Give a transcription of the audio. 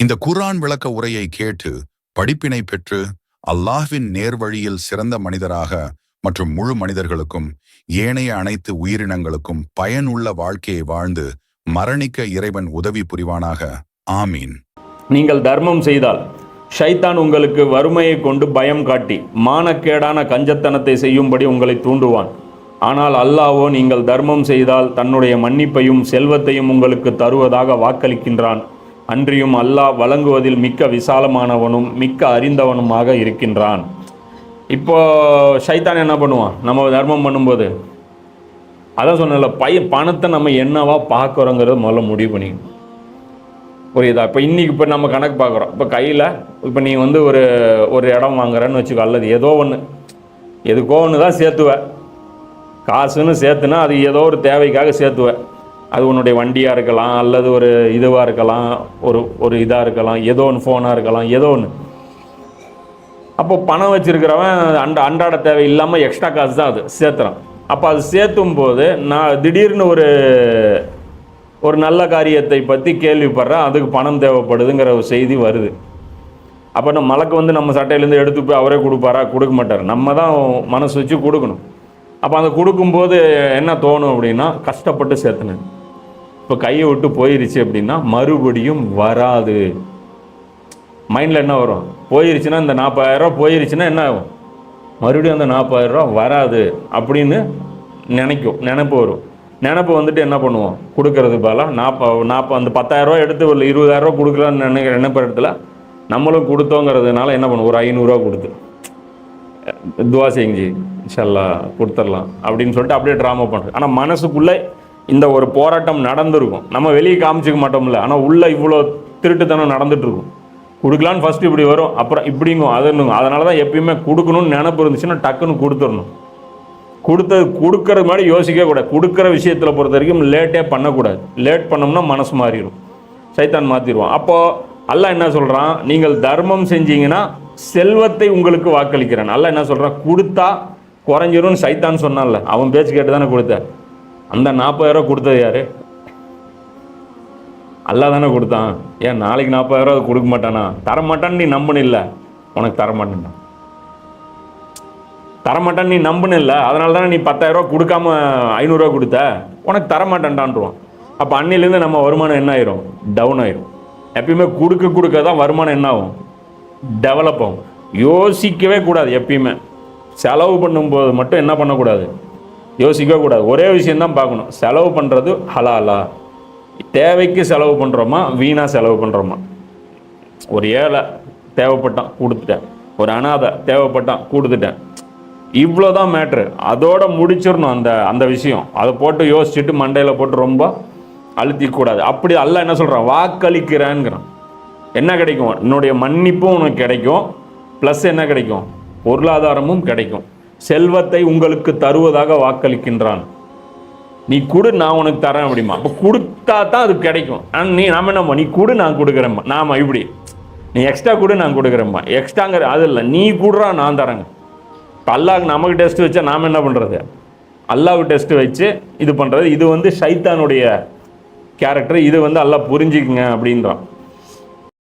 இந்த குர்ஆன் விளக்க உரையை கேட்டு படிப்பினை பெற்று அல்லாஹ்வின் நேர்வழியில் சிறந்த மனிதராக மற்றும் முழு மனிதர்களுக்கும் ஏனைய அனைத்து உயிரினங்களுக்கும் பயனுள்ள வாழ்க்கையை வாழ்ந்து மரணிக்க இறைவன் உதவி புரிவானாக. ஆமீன். நீங்கள் தர்மம் செய்தால் ஷைத்தான் உங்களுக்கு வறுமையை கொண்டு பயம் காட்டி மானக்கேடான கஞ்சத்தனத்தை செய்யும்படி உங்களை தூண்டுவான். ஆனால் அல்லாஹ்வோ நீங்கள் தர்மம் செய்தால் தன்னுடைய மன்னிப்பையும் செல்வத்தையும் உங்களுக்கு தருவதாக வாக்களிக்கின்றான். அன்றியும் அல்லாஹ் வழங்குவதில் மிக்க விசாலமானவனும் மிக்க அறிந்தவனுமாக இருக்கின்றான். இப்போ ஷைத்தான் என்ன பண்ணுவான்? நம்ம தர்மம் பண்ணும்போது அதான் சொன்னல, பணத்தை நம்ம என்னவா பார்க்குறோங்கிறத முதல்ல முடிவு பண்ணிக்கணும். புரியுதா? இப்போ இன்றைக்கி இப்போ நம்ம கணக்கு பார்க்குறோம். இப்போ கையில் இப்போ நீ வந்து ஒரு இடம் வாங்குறேன்னு வச்சுக்கோ, அல்லது எதுக்கோ ஒன்று தான் சேர்த்துவேன். காசுன்னு சேர்த்துனா அது ஏதோ ஒரு தேவைக்காக சேர்த்துவேன். அது உன்னுடைய வண்டியாக இருக்கலாம், அல்லது ஒரு இதுவாக இருக்கலாம், ஒரு இதாக இருக்கலாம், ஏதோ ஒன்று ஃபோனாக இருக்கலாம், ஏதோ ஒன்று. அப்போ பணம் வச்சுருக்கிறவன் அன்றாட தேவை இல்லாமல் எக்ஸ்ட்ரா காசு தான் அது சேர்த்துறான். அப்போ அது சேர்த்தும் போது நான் திடீர்னு ஒரு நல்ல காரியத்தை பற்றி கேள்விப்படுறேன், அதுக்கு பணம் தேவைப்படுதுங்கிற ஒரு செய்தி வருது. அப்போ நம்ம மலக்கு வந்து நம்ம சட்டையிலேருந்து எடுத்து போய் அவரே கொடுப்பாரா? கொடுக்க மாட்டார். நம்ம தான் மனசு வச்சு கொடுக்கணும். அப்போ அந்த கொடுக்கும்போது என்ன தோணும் அப்படின்னா, கஷ்டப்பட்டு சேர்த்துனேன், இப்போ கையை விட்டு போயிருச்சு அப்படின்னா மறுபடியும் வராது. மைண்டில் என்ன வரும்? போயிருச்சுன்னா இந்த 40,000 போயிருச்சுன்னா என்ன ஆகும்? மறுபடியும் அந்த 40,000 வராது அப்படின்னு நினைப்பு வரும். நினப்பு வந்துட்டு என்ன பண்ணுவோம்? கொடுக்கறது பதிலாக அந்த 10,000 எடுத்து ஒரு 20,000 கொடுக்கலான்னு நினைக்கிற இடத்துல நம்மளும் கொடுத்தோங்கிறதுனால என்ன பண்ணுவோம்? ஒரு 500 கொடுத்து துவா செஞ்சு இன்ஷா கொடுத்துடலாம் அப்படின்னு சொல்லிட்டு அப்படியே ட்ராமா பண்ணுறது. ஆனால் மனசுக்குள்ளே இந்த ஒரு போராட்டம் நடந்திருக்கும். நம்ம வெளியே காமிச்சிக்க மாட்டோம்ல, ஆனால் உள்ளே இவ்வளோ திருட்டுத்தனம் நடந்துகிட்ருக்கும். கொடுக்கலான்னு ஃபஸ்ட்டு இப்படி வரும், அப்புறம் இப்படிங்கும் அதுன்னுங்க. அதனால தான் எப்பயுமே கொடுக்கணும்னு நினப்பு இருந்துச்சுன்னா டக்குன்னு கொடுத்துடணும். கொடுக்கறது மாதிரி யோசிக்கவே கூடாது. கொடுக்குற விஷயத்தில் பொறுத்த வரைக்கும் லேட்டே பண்ணக்கூடாது. லேட் பண்ணோம்னா மனசு மாறிடும், சைத்தான் மாற்றிடுவான். அப்போது அல்லாஹ் என்ன சொல்கிறான்? நீங்கள் தர்மம் செஞ்சீங்கன்னா செல்வத்தை உங்களுக்கு வாக்களிக்கிறேன். அல்லாஹ் என்ன சொல்கிறான்? கொடுத்தா குறைஞ்சிரும்னு சைத்தான் சொன்னான்ல, அவன் பேச்சு கேட்டு தானே கொடுத்த. அந்த 40,000 கொடுத்தது யார்? அல்லாஹ் தானே கொடுத்தான். ஏன் நாளைக்கு 40,000 கொடுக்க மாட்டானா? தரமாட்டான்னு நீ நம்புனில்ல, உனக்கு தரமாட்டேன்டான். தரமாட்டான்னு நீ நம்புனில்ல, அதனால தானே நீ 10,000 கொடுக்காம 500 கொடுத்த. உனக்கு தரமாட்டேன்டான்றான். அப்போ அன்னிலேருந்து நம்ம வருமானம் என்ன ஆயிரும்? டவுன் ஆயிரும். எப்பயுமே கொடுக்க தான் வருமானம் என்ன ஆகும்? டெவலப் ஆகும். யோசிக்கவே கூடாது. எப்பயுமே செலவு பண்ணும்போது மட்டும் என்ன பண்ணக்கூடாது? யோசிக்கவே கூடாது. ஒரே விஷயந்தான் பார்க்கணும், செலவு பண்ணுறது ஹலாலா? தேவைக்கு செலவு பண்ணுறோமா, வீணாக செலவு பண்ணுறோமா? ஒரு ஏழை தேவைப்பட்டான் கொடுத்துட்டேன், ஒரு அனாதை தேவைப்பட்டான் கொடுத்துட்டேன், இவ்வளோதான் மேட்ரு. அதோட முடிச்சிடணும் அந்த விஷயம். அதை போட்டு யோசிச்சுட்டு மண்டையில் போட்டு ரொம்ப அழுத்திக்கூடாது. அப்படி அல்லாஹ் என்ன சொல்கிறான்? வாக்களிக்கிறேங்கிறான். என்ன கிடைக்கும்? என்னுடைய மன்னிப்பும் உனக்கு கிடைக்கும், ப்ளஸ் என்ன கிடைக்கும்? பொருளாதாரமும் கிடைக்கும். செல்வத்தை உங்களுக்கு தருவதாக வாக்களிக்கின்றான். நீ கொடு, நான் உனக்கு தரேன் அப்படிமா. அப்போ கொடுத்தா தான் அது கிடைக்கும். நாம என்னம்மா, நீ கொடு நான் கொடுக்குறேம்மா, நாம இப்படி நீ எக்ஸ்ட்ரா கொடு நான் கொடுக்குறேம்மா. எக்ஸ்ட்ராங்கிற அது இல்லை, நீ கொடுறா நான் தரேங்க. இப்போ அல்லாஹ்க்கு நமக்கு டெஸ்ட் வச்சா நாம் என்ன பண்ணுறது? அல்லாஹ்வுக்கு டெஸ்ட் வச்சு இது பண்ணுறது. இது வந்து ஷைத்தானுடைய கேரக்டர். இது வந்து அல்லாஹ் புரிஞ்சுக்குங்க அப்படின்றான்.